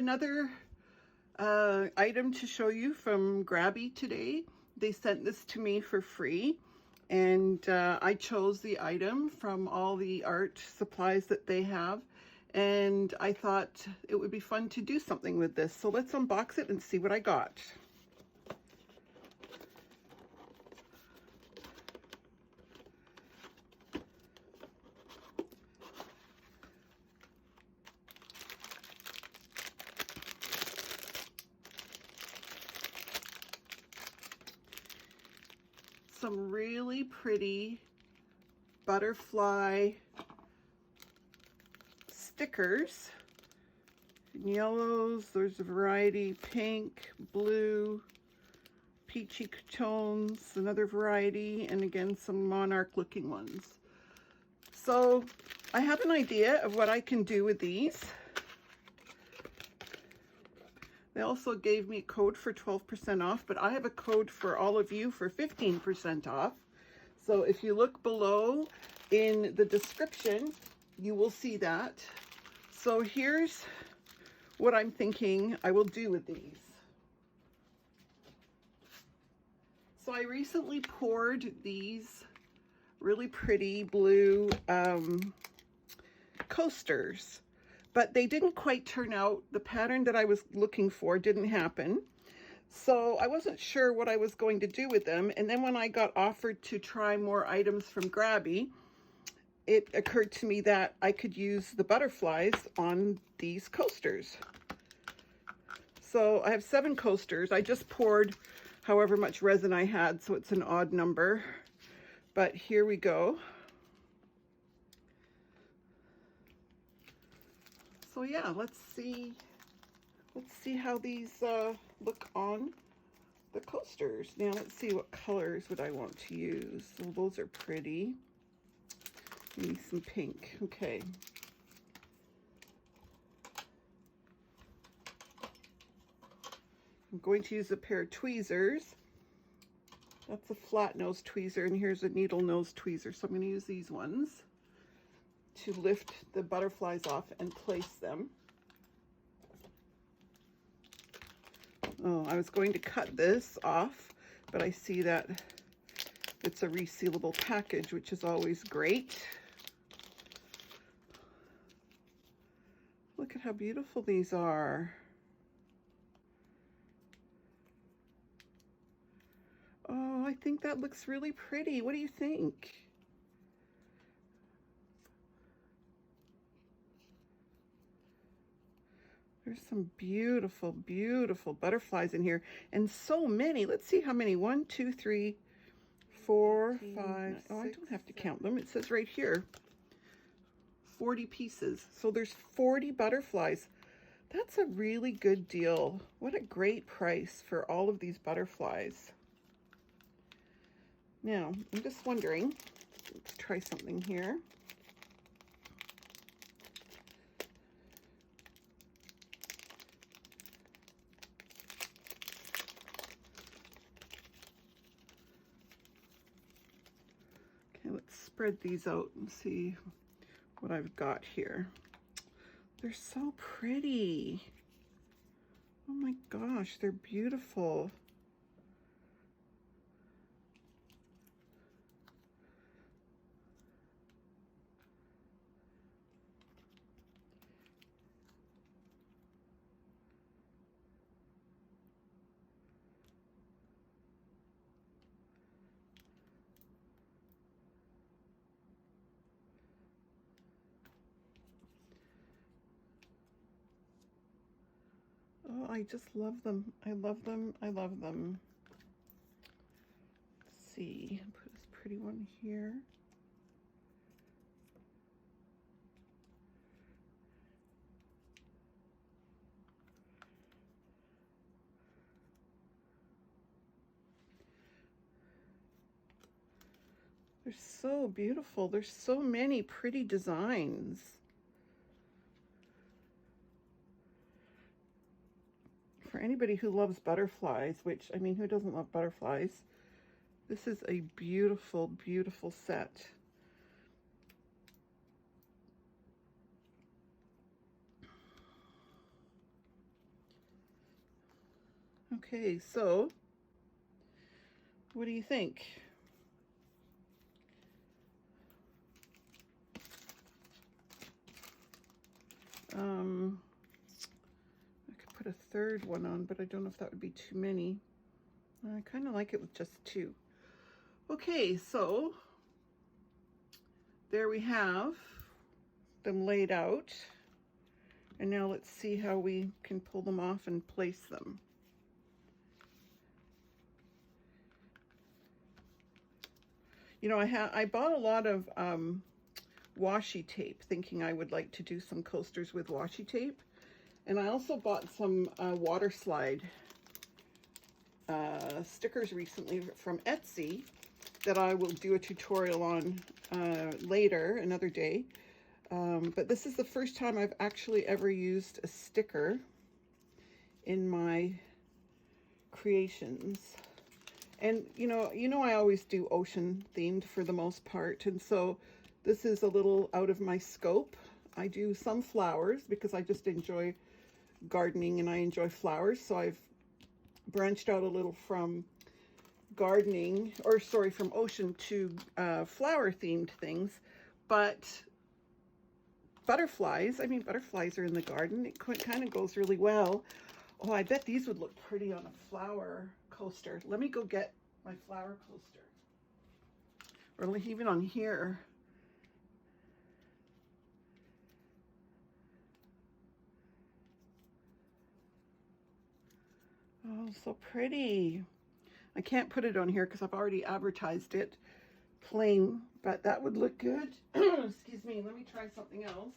another item to show you from Grabie today. They sent this to me for free, and I chose the item from all the art supplies that they have, and I thought it would be fun to do something with this. So let's unbox it and see what I got. Some really pretty butterfly stickers in yellows. There's a variety: pink, blue, peachy tones, another variety, and again some monarch looking ones. So I have an idea of what I can do with these. They also gave me a code for 12% off, but I have a code for all of you for 15% off. So if you look below in the description, you will see that. So here's what I'm thinking I will do with these. So I recently poured these really pretty blue coasters, but they didn't quite turn out. The pattern that I was looking for didn't happen. So I wasn't sure what I was going to do with them. And then when I got offered to try more items from Grabie, it occurred to me that I could use the butterflies on these coasters. So I have 7 coasters. I just poured however much resin I had, so it's an odd number. But here we go. So yeah, let's see how these look on the coasters. Now let's see, what colors would I want to use. So those are pretty. Maybe some pink. Okay. I'm going to use a pair of tweezers. That's a flat nose tweezer, and here's a needle nose tweezer. So I'm going to use these ones to lift the butterflies off and place them. Oh, I was going to cut this off, but I see that it's a resealable package, which is always great. Look at how beautiful these are. Oh, I think that looks really pretty. What do you think? There's some beautiful, beautiful butterflies in here, and so many. Let's see how many. 1, 2, 3, 4, 5. Oh, I don't have to count them. It says right here, 40 pieces. So there's 40 butterflies. That's a really good deal. What a great price for all of these butterflies. Now, I'm just wondering, let's try something here. Okay, let's spread these out and see what I've got here. They're so pretty. Oh my gosh, they're beautiful. Oh, I just love them. I love them. I love them. Let's see, put this pretty one here. They're so beautiful. There's so many pretty designs. For anybody who loves butterflies, which, I mean, who doesn't love butterflies? This is a beautiful, beautiful set. Okay, so what do you think? I could put a third one on, but I don't know if that would be too many. I kind of like it with just two. Okay, so there we have them laid out. And now let's see how we can pull them off and place them. You know, I bought a lot of washi tape, thinking I would like to do some coasters with washi tape. And I also bought some water slide stickers recently from Etsy that I will do a tutorial on later, another day. But this is the first time I've actually ever used a sticker in my creations. And you know I always do ocean themed for the most part, and so this is a little out of my scope. I do some flowers because I just enjoy gardening and I enjoy flowers, so I've branched out a little from gardening, or sorry, from ocean to flower themed things. But butterflies, I mean, butterflies are in the garden. It kind of goes really well. Oh, I bet these would look pretty on a flower coaster. Let me go get my flower coaster. Or even on here. Oh, so pretty. I can't put it on here because I've already advertised it plain, but that would look good. Excuse me, let me try something else.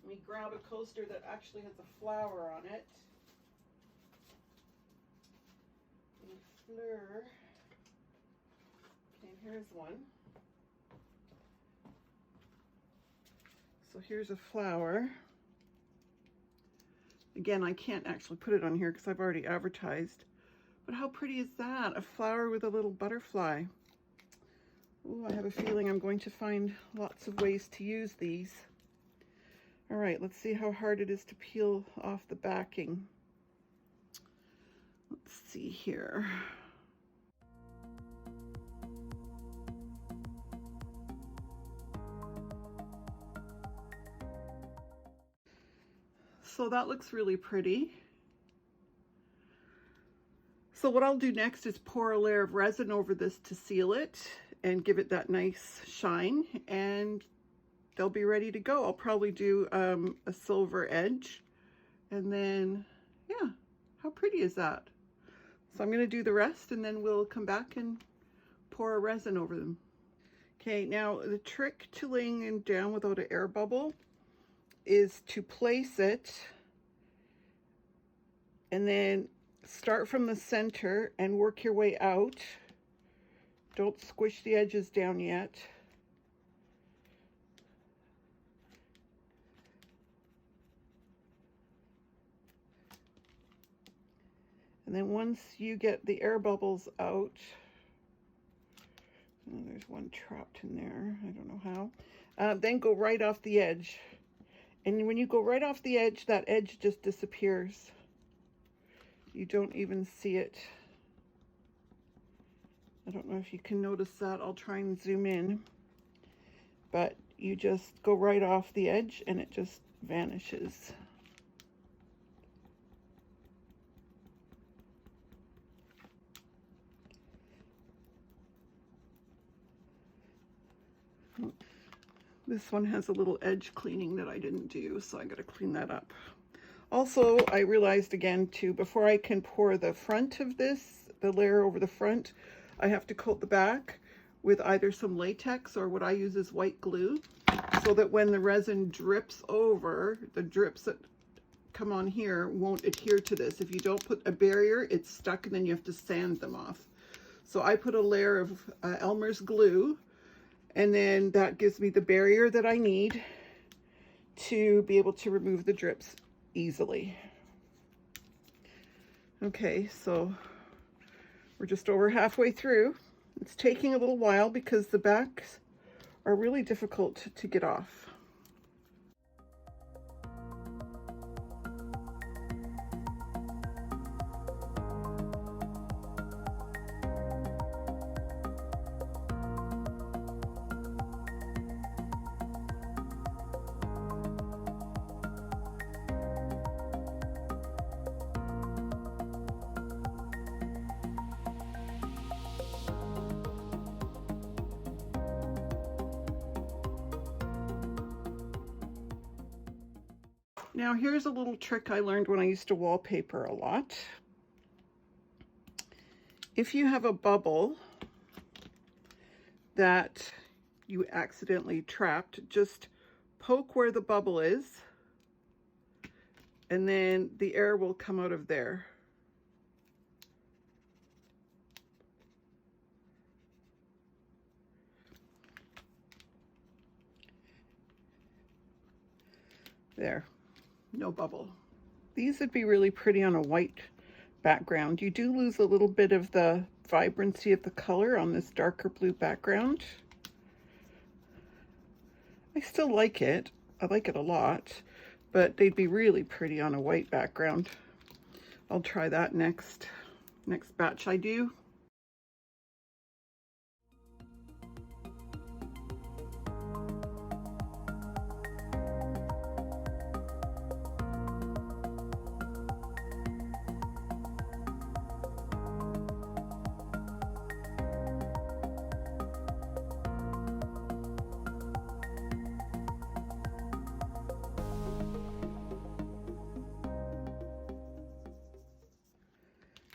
Let me grab a coaster that actually has a flower on it. Fleur. Okay, here's one. So here's a flower. Again, I can't actually put it on here because I've already advertised. But how pretty is that? A flower with a little butterfly. Oh, I have a feeling I'm going to find lots of ways to use these. All right, let's see how hard it is to peel off the backing. Let's see here. So that looks really pretty. So what I'll do next is pour a layer of resin over this to seal it and give it that nice shine, and they'll be ready to go. I'll probably do a silver edge, and then, yeah, how pretty is that? So I'm going to do the rest, and then we'll come back and pour a resin over them. Okay, now the trick to laying them down without an air bubble is to place it and then start from the center and work your way out. Don't squish the edges down yet. And then once you get the air bubbles out, oh, there's one trapped in there, I don't know how, then go right off the edge. And when you go right off the edge, that edge just disappears. You don't even see it. I don't know if you can notice that. I'll try and zoom in. But you just go right off the edge and it just vanishes. This one has a little edge cleaning that I didn't do, so I gotta clean that up. Also, I realized again too, before I can pour the front of this, the layer over the front, I have to coat the back with either some latex or what I use is white glue, so that when the resin drips over, the drips that come on here won't adhere to this. If you don't put a barrier, it's stuck and then you have to sand them off. So I put a layer of Elmer's glue, and then that gives me the barrier that I need to be able to remove the drips easily. Okay, so we're just over halfway through. It's taking a little while because the backs are really difficult to get off. Now here's a little trick I learned when I used to wallpaper a lot. If you have a bubble that you accidentally trapped, just poke where the bubble is, and then the air will come out of there. There, no bubble. These would be really pretty on a white background. You do lose a little bit of the vibrancy of the color on this darker blue background. I still like it. I like it a lot, but they'd be really pretty on a white background. I'll try that next batch I do.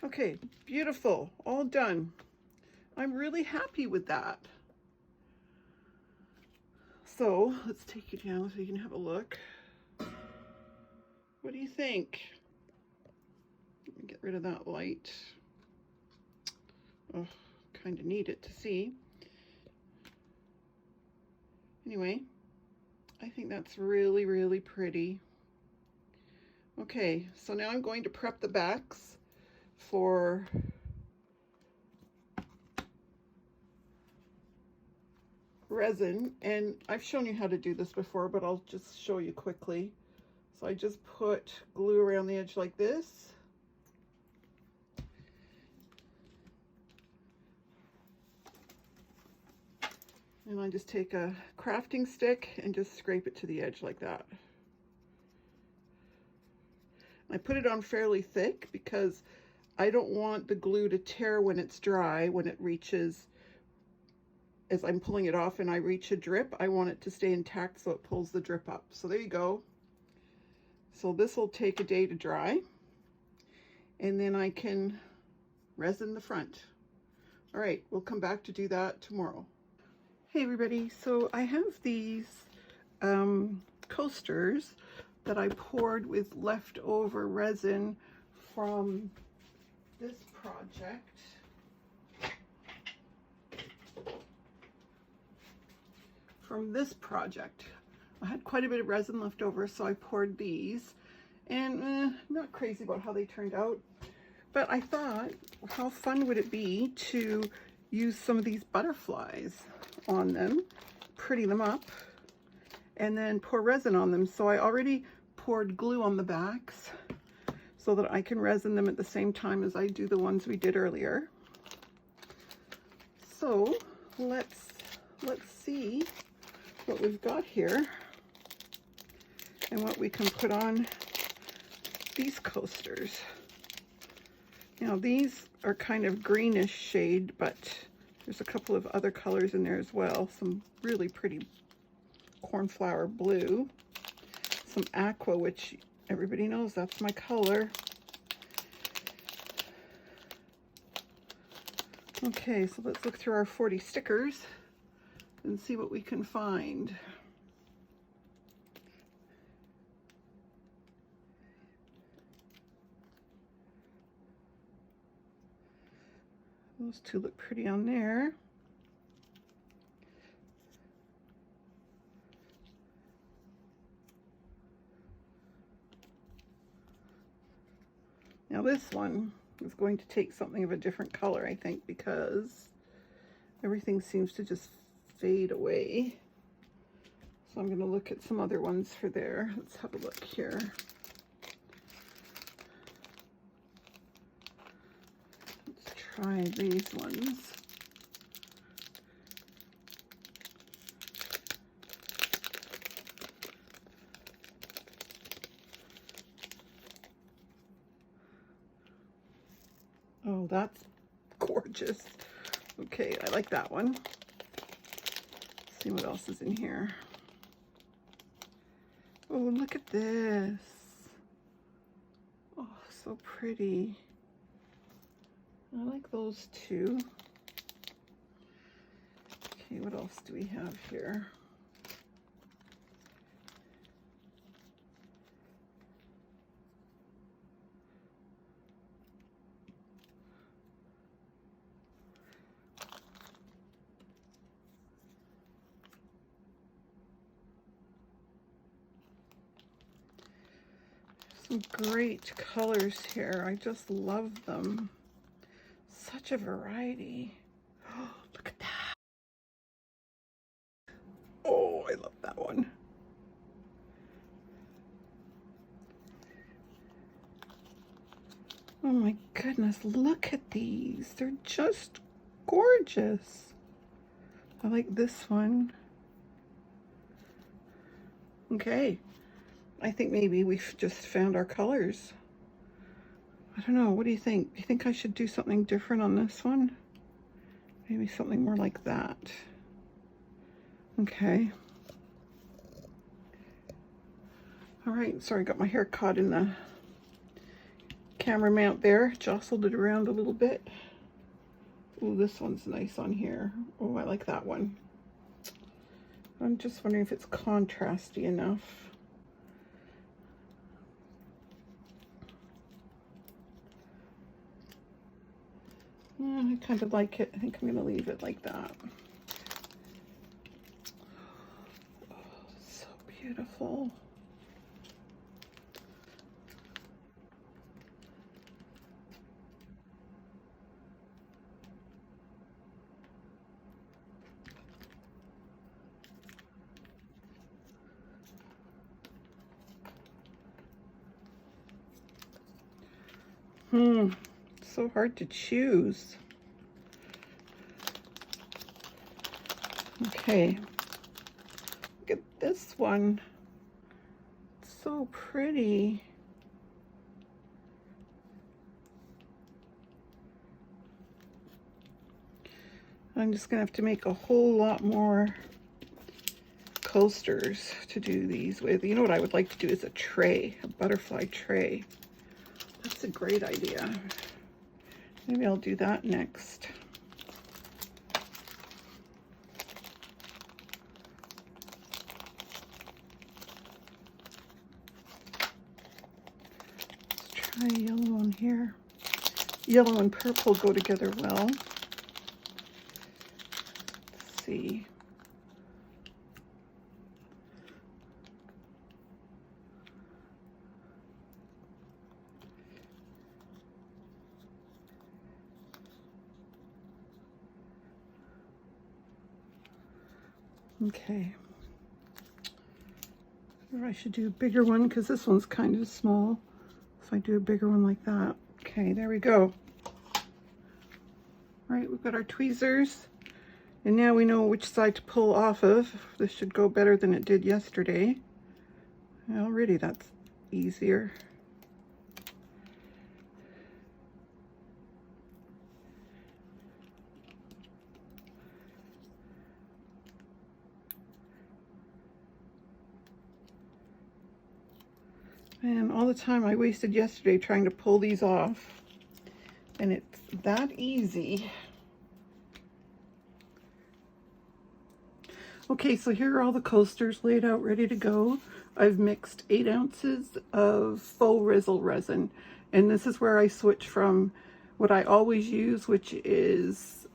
Okay, beautiful, all done. I'm really happy with that. So let's take you down so you can have a look. What do you think? Let me get rid of that light. Oh, kind of need it to see. Anyway, I think that's really, really pretty. Okay, so now I'm going to prep the backs for resin, and I've shown you how to do this before, but I'll just show you quickly. So I just put glue around the edge like this. And I just take a crafting stick and just scrape it to the edge like that. I put it on fairly thick because I don't want the glue to tear when it's dry, when it reaches, as I'm pulling it off and I reach a drip, I want it to stay intact so it pulls the drip up. So there you go. So this will take a day to dry, and then I can resin the front. All right, we'll come back to do that tomorrow. Hey everybody, so I have these coasters that I poured with leftover resin from this project. I had quite a bit of resin left over, so I poured these, and not crazy about how they turned out, but I thought, how fun would it be to use some of these butterflies on them, pretty them up, and then pour resin on them. So I already poured glue on the backs so that I can resin them at the same time as I do the ones we did earlier. So let's see what we've got here and what we can put on these coasters. Now these are kind of greenish shade, but there's a couple of other colors in there as well. Some really pretty cornflower blue, some aqua, which everybody knows that's my color. Okay, so let's look through our 40 stickers and see what we can find. Those two look pretty on there. Now this one is going to take something of a different color, I think, because everything seems to just fade away. So I'm going to look at some other ones for there. Let's have a look here. Let's try these ones. Oh, that's gorgeous. Okay, I like that one. Let's see what else is in here. Oh, look at this. Oh, so pretty. I like those two. Okay, what else do we have here? Some great colors here. I just love them. Such a variety. Oh, look at that. Oh, I love that one. Oh my goodness, look at these. They're just gorgeous. I like this one. Okay, I think maybe we've just found our colors. I don't know, what do you think? Do you think I should do something different on this one? Maybe something more like that. Okay. All right, sorry, I got my hair caught in the camera mount there. Jostled it around a little bit. Oh, this one's nice on here. Oh, I like that one. I'm just wondering if it's contrasty enough. Yeah, I kind of like it. I think I'm going to leave it like that. Oh, so beautiful. So hard to choose. Okay, look at this one. It's so pretty. I'm just gonna have to make a whole lot more coasters to do these with. You know what I would like to do is a tray, a butterfly tray. That's a great idea. Maybe I'll do that next. Let's try yellow on here. Yellow and purple go together well. Let's see. Okay. Or I should do a bigger one because this one's kind of small. If I do a bigger one like that. Okay, there we go. All right, we've got our tweezers. And now we know which side to pull off of. This should go better than it did yesterday. Already that's easier. And all the time I wasted yesterday trying to pull these off. And it's that easy. Okay, so here are all the coasters laid out ready to go. I've mixed 8 ounces of faux resin. And this is where I switch from what I always use, which is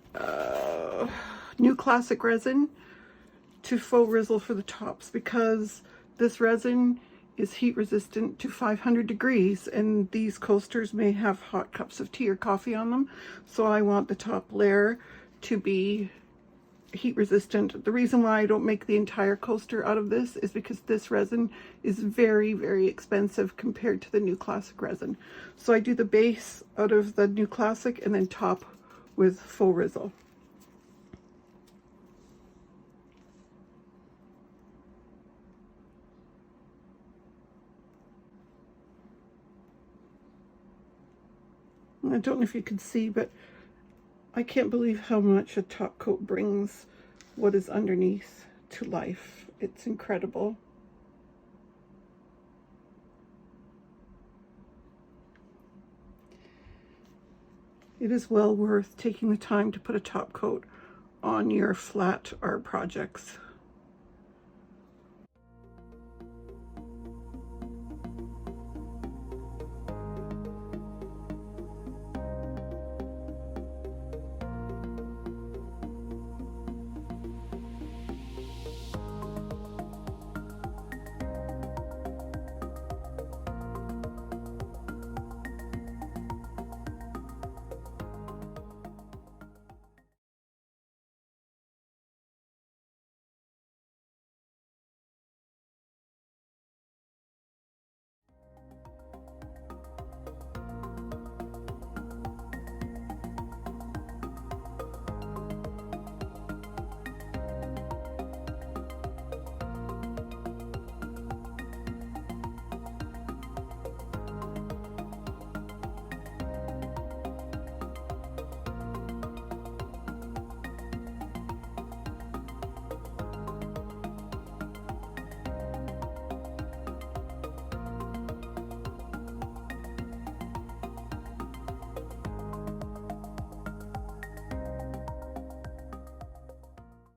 new classic resin, to faux resin for the tops, because this resin is heat resistant to 500 degrees, and these coasters may have hot cups of tea or coffee on them, so I want the top layer to be heat resistant. The reason why I don't make the entire coaster out of this is because this resin is very, very expensive compared to the new classic resin. So I do the base out of the new classic and then top with faux resin. I don't know if you can see, but I can't believe how much a top coat brings what is underneath to life. It's incredible. It is well worth taking the time to put a top coat on your flat art projects.